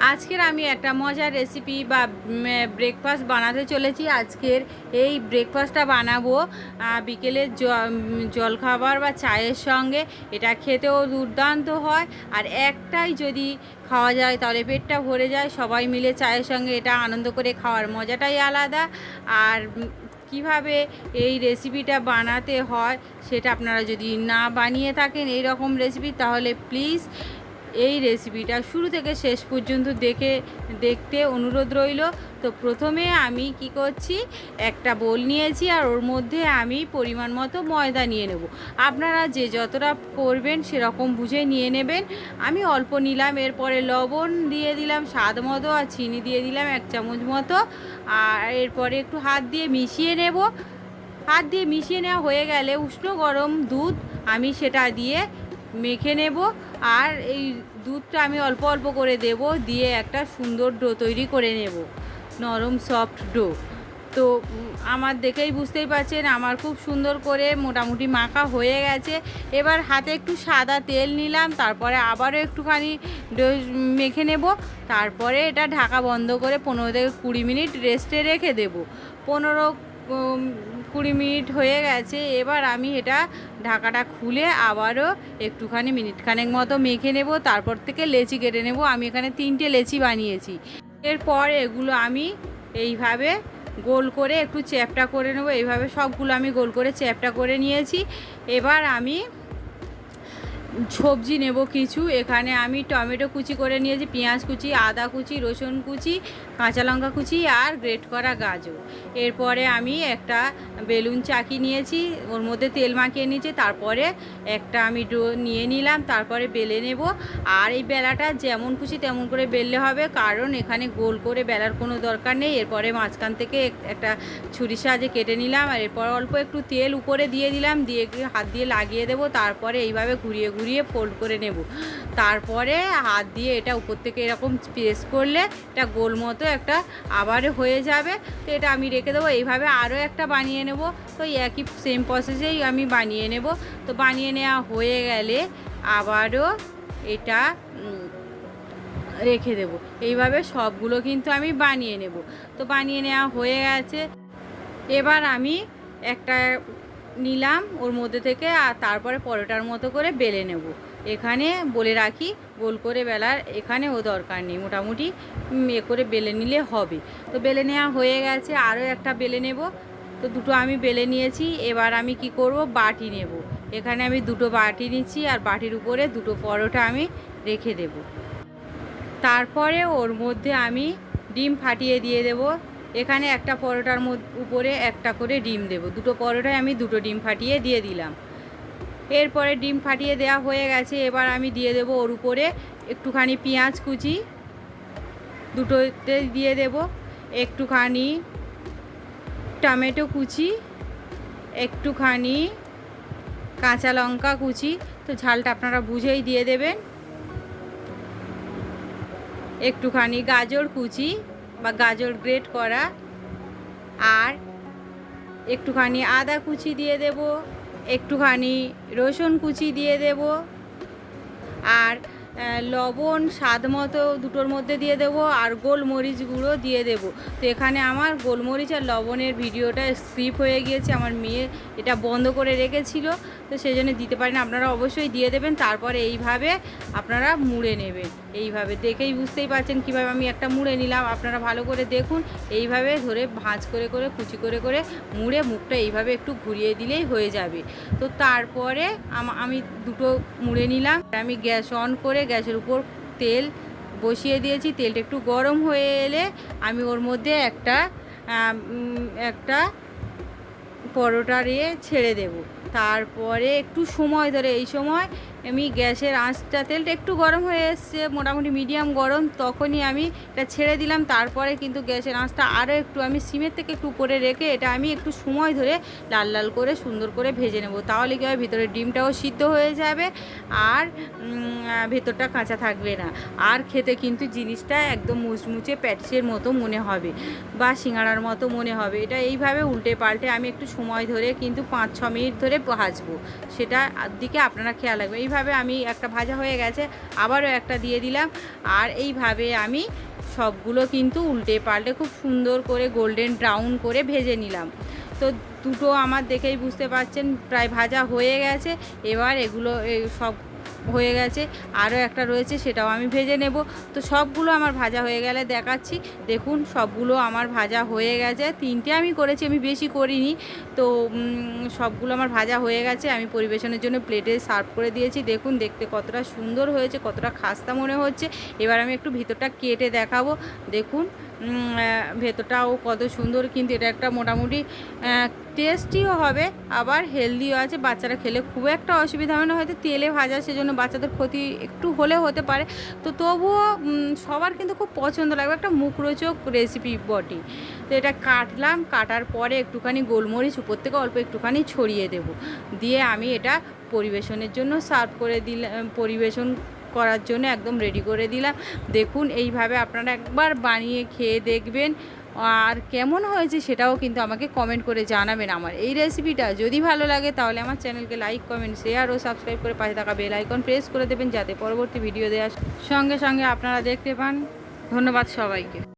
আজকের আমি একটা মজার রেসিপি বা ব্রেকফাস্ট বানাতে চলেছি। আজকের এই ব্রেকফাস্টটা বানাবো বিকেলের জলখাবার বা চায়ের সঙ্গে। এটা খেতেও দুর্দান্ত হয়, আর একটাই যদি খাওয়া যায় তাহলে পেটটা ভরে যায়। সবাই মিলে চায়ের সঙ্গে এটা আনন্দ করে খাওয়ার মজাটাই আলাদা। আর কিভাবে এই রেসিপিটা বানাতে হয় সেটা আপনারা যদি না বানিয়ে থাকেন এই রকম রেসিপি, তাহলে প্লিজ এই রেসিপিটা শুরু থেকে শেষ পর্যন্ত দেখতে অনুরোধ রইল। তো প্রথমে আমি কি করছি, একটা বোল নিয়েছি আর ওর মধ্যে আমি পরিমাণ মতো ময়দা নিয়ে নেব। আপনারা যে যতটা করবেন সেরকম বুঝে নিয়ে নেবেন। আমি অল্প নিলাম, এরপরে লবণ দিয়ে দিলাম স্বাদ মতো, আর চিনি দিয়ে দিলাম 1 চামচ মতো। আর এরপরে একটু হাত দিয়ে মিশিয়ে নেব। হাত দিয়ে মিশিয়ে নেওয়া হয়ে গেলে উষ্ণ গরম দুধ আমি সেটা দিয়ে মেখে নেব। আর এই দুধটা আমি অল্প অল্প করে দেব, দিয়ে একটা সুন্দর ডো তৈরি করে নেব, নরম সফট ডো। তো আমার দেখেই বুঝতেই পারছেন আমার খুব সুন্দর করে মোটামুটি মাখা হয়ে গেছে। এবার হাতে একটু সাদা তেল নিলাম, তারপরে আবারও একটুখানি ডো মেখে নেব। তারপরে এটা ঢাকা বন্ধ করে 15 থেকে 20 মিনিট রেস্টে রেখে দেব। 15-20 মিনিট হয়ে গেছে। এবার আমি এটা ঢাকাটা খুলে আবারও একটুখানি মিনিটখানেক মতো মেখে নেব। তারপর থেকে লেচি কেটে নেব। আমি এখানে 3টে লেচি বানিয়েছি। এরপর এগুলো আমি এইভাবে গোল করে একটু চ্যাপটা করে নেব। এইভাবে সবগুলো আমি গোল করে চ্যাপটা করে নিয়েছি। এবার আমি সবজি নেব কিছু। এখানে আমি টমেটো কুচি করে নিয়েছি, পেঁয়াজ কুচি, আদা কুচি, রসুন কুচি, কাঁচা লঙ্কা কুচি আর গ্রেট করা গাজর। এরপরে আমি একটা বেলুন চাকি নিয়েছি, ওর মধ্যে তেল মাখিয়ে নিয়েছি। তারপরে একটা আমি ডো নিয়ে নিলাম, তারপরে বেলে নেব। আর এই বেলাটা যেমন খুশি তেমন করে বেললে হবে, কারণ এখানে গোল করে বেলার কোনো দরকার নেই। এরপরে মাঝখান থেকে একটা ছুরির সাহায্যে কেটে নিলাম, আর এরপর অল্প একটু তেল উপরে দিয়ে দিলাম, দিয়ে হাত দিয়ে লাগিয়ে দেবো। তারপরে এইভাবে ঘুরিয়ে ঘুরিয়ে ফোল্ড করে নেব। তারপরে হাত দিয়ে এটা উপর থেকে এরকম প্রেস করলে এটা গোল মতো একটা আবার হয়ে যাবে। তো এটা আমি রেখে দেবো। এইভাবে আরও একটা বানিয়ে নেব। তো একই সেম প্রসেসেই আমি বানিয়ে নেব। তো বানিয়ে নেওয়া হয়ে গেলে আবারও এটা রেখে দেব। এইভাবে সবগুলো কিন্তু আমি বানিয়ে নেব। তো বানিয়ে নেওয়া হয়ে গেছে। এবার আমি একটা নিলাম ওর মধ্যে থেকে, আর তারপরে পরোটার মতো করে বেলে নেব। এখানে বলে রাখি, গোল করে বেলার এখানেও দরকার নেই, মোটামুটি করে বেলে নিলে হবে। তো বেলে নেওয়া হয়ে গেছে, আরও একটা বেলে নেব। তো দুটো আমি বেলে নিয়েছি। এবার আমি কি করব, বাটি নেব। এখানে আমি দুটো বাটি নিচ্ছি, আর বাটির উপরে দুটো পরোটা আমি রেখে দেব। তারপরে ওর মধ্যে আমি ডিম ফাটিয়ে দিয়ে দেব। এখানে একটা পরোটার উপরে একটা করে ডিম দেব। দুটো পরোটায় আমি দুটো ডিম ফাটিয়ে দিয়ে দিলাম। এরপরে ডিম ফাটিয়ে দেওয়া হয়ে গেছে। এবার আমি দিয়ে দেব ওর উপরে একটুখানি পেঁয়াজ কুচি, দুটোতে দিয়ে দেব একটুখানি টমেটো কুচি, একটুখানি কাঁচা লঙ্কা কুচি। তো ঝালটা আপনারা বুঝেই দিয়ে দেবেন। একটুখানি গাজর কুচি বা গাজর গ্রেট করা, আর একটুখানি আদা কুচি দিয়ে দেব, একটুখানি রসুন কুচি দিয়ে দেব, আর লবণ স্বাদ মতো দুটোর মধ্যে দিয়ে দেব, আর গোলমরিচ গুঁড়ো দিয়ে দেব। তো এখানে আমার গোলমরিচ আর লবণের ভিডিওটা স্কিপ হয়ে গিয়েছে, আমার মেয়ে এটা বন্ধ করে রেখেছিল, তো সেই জন্য দিতে পারেন। আপনারা অবশ্যই দিয়ে দেবেন। তারপরে এইভাবে আপনারা মুড়ে নেবেন। এইভাবে দেখেই বুঝতেই পারছেন কীভাবে আমি একটা মুড়ে নিলাম। আপনারা ভালো করে দেখুন। এইভাবে ধরে ভাঁজ করে করে কুচি করে করে মুড়ে মুখটা এইভাবে একটু ঘুরিয়ে দিলেই হয়ে যাবে। তো তারপরে আমি দুটো মুড়ে নিলাম। আমি গ্যাস অন করে গ্যাসের উপর তেল বসিয়ে দিয়েছি। তেলটা একটু গরম হয়ে এলে আমি ওর মধ্যে একটা পরোটা দিয়ে ছেড়ে দেব। তারপরে একটু সময় ধরে, এই সময় আমি গ্যাসের আঁচটা, তেলটা একটু গরম হয়ে এসছে, মোটামুটি মিডিয়াম গরম, তখনই আমি এটা ছেড়ে দিলাম। তারপরে কিন্তু গ্যাসের আঁচটা আরও একটু আমি সিমের থেকে একটু উপরে রেখে এটা আমি একটু সময় ধরে লাল লাল করে সুন্দর করে ভেজে নেব। তাহলে কী হয়, ভিতরে ডিমটাও সিদ্ধ হয়ে যাবে আর ভেতরটা কাঁচা থাকবে না। আর খেতে কিন্তু জিনিসটা একদম মুচমুচে প্যাটিসের মতো মনে হবে বা সিঙ্গাড়ার মতো মনে হবে। এটা এইভাবে উল্টে পাল্টে আমি একটু সময় ধরে কিন্তু 5-6 মিনিট ধরে ভাজবো, সেটা দিকে আপনারা খেয়াল রাখবেন। এইভাবে এইভাবে আমি একটা ভাজা হয়ে গেছে, আবারও একটা দিয়ে দিলাম। আর এইভাবে আমি সবগুলো কিন্তু উল্টে পাল্টে খুব সুন্দর করে গোল্ডেন ব্রাউন করে ভেজে নিলাম। তো দুটো আমার দেখেই বুঝতে পারছেন প্রায় ভাজা হয়ে গেছে। এবার এগুলো সব হয়ে গেছে, আরও একটা রয়েছে সেটাও আমি ভেজে নেব। তো সবগুলো আমার ভাজা হয়ে গেলে দেখাচ্ছি। দেখুন সবগুলো আমার ভাজা হয়ে গেছে, 3টে আমি করেছি, আমি বেশি করিনি। তো সবগুলো আমার ভাজা হয়ে গেছে, আমি পরিবেশনের জন্য প্লেটে সার্ভ করে দিয়েছি। দেখুন দেখতে কতটা সুন্দর হয়েছে, কতটা খাস্তা মনে হচ্ছে। এবার আমি একটু ভিতরটা কেটে দেখাবো। দেখুন ভেতরটাও কত সুন্দর, কিন্তু এটা একটা মোটামুটি টেস্টিও হবে, আবার হেলদিও আছে। বাচ্চারা খেলে খুব একটা অসুবিধা হবে না, হয়তো তেলে ভাজা সেজন্য বাচ্চাদের ক্ষতি একটু হলেও হতে পারে। তো তবুও সবার কিন্তু খুব পছন্দ লাগবে, একটা মুখরোচক রেসিপি বটে। তো এটা কাটলাম, কাটার পরে একটুখানি গোলমরিচ উপর থেকে অল্প একটুখানি ছড়িয়ে দেব, দিয়ে আমি এটা পরিবেশনের জন্য সার্ভ করে দিলাম, পরিবেশন করার জন্য একদম রেডি করে দিলাম। দেখুন এইভাবে আপনারা একবার বানিয়ে খেয়ে দেখবেন, আর কেমন হয়েছে সেটাও কিন্তু আমাকে কমেন্ট করে জানাবেন। আমার এই রেসিপিটা যদি ভালো লাগে তাহলে আমার চ্যানেলকে লাইক, কমেন্ট, শেয়ার ও সাবস্ক্রাইব করে পাশে থাকা বেল আইকন প্রেস করে দেবেন, যাতে পরবর্তী ভিডিও দেওয়ার সঙ্গে সঙ্গে আপনারা দেখতে পান। ধন্যবাদ সবাইকে।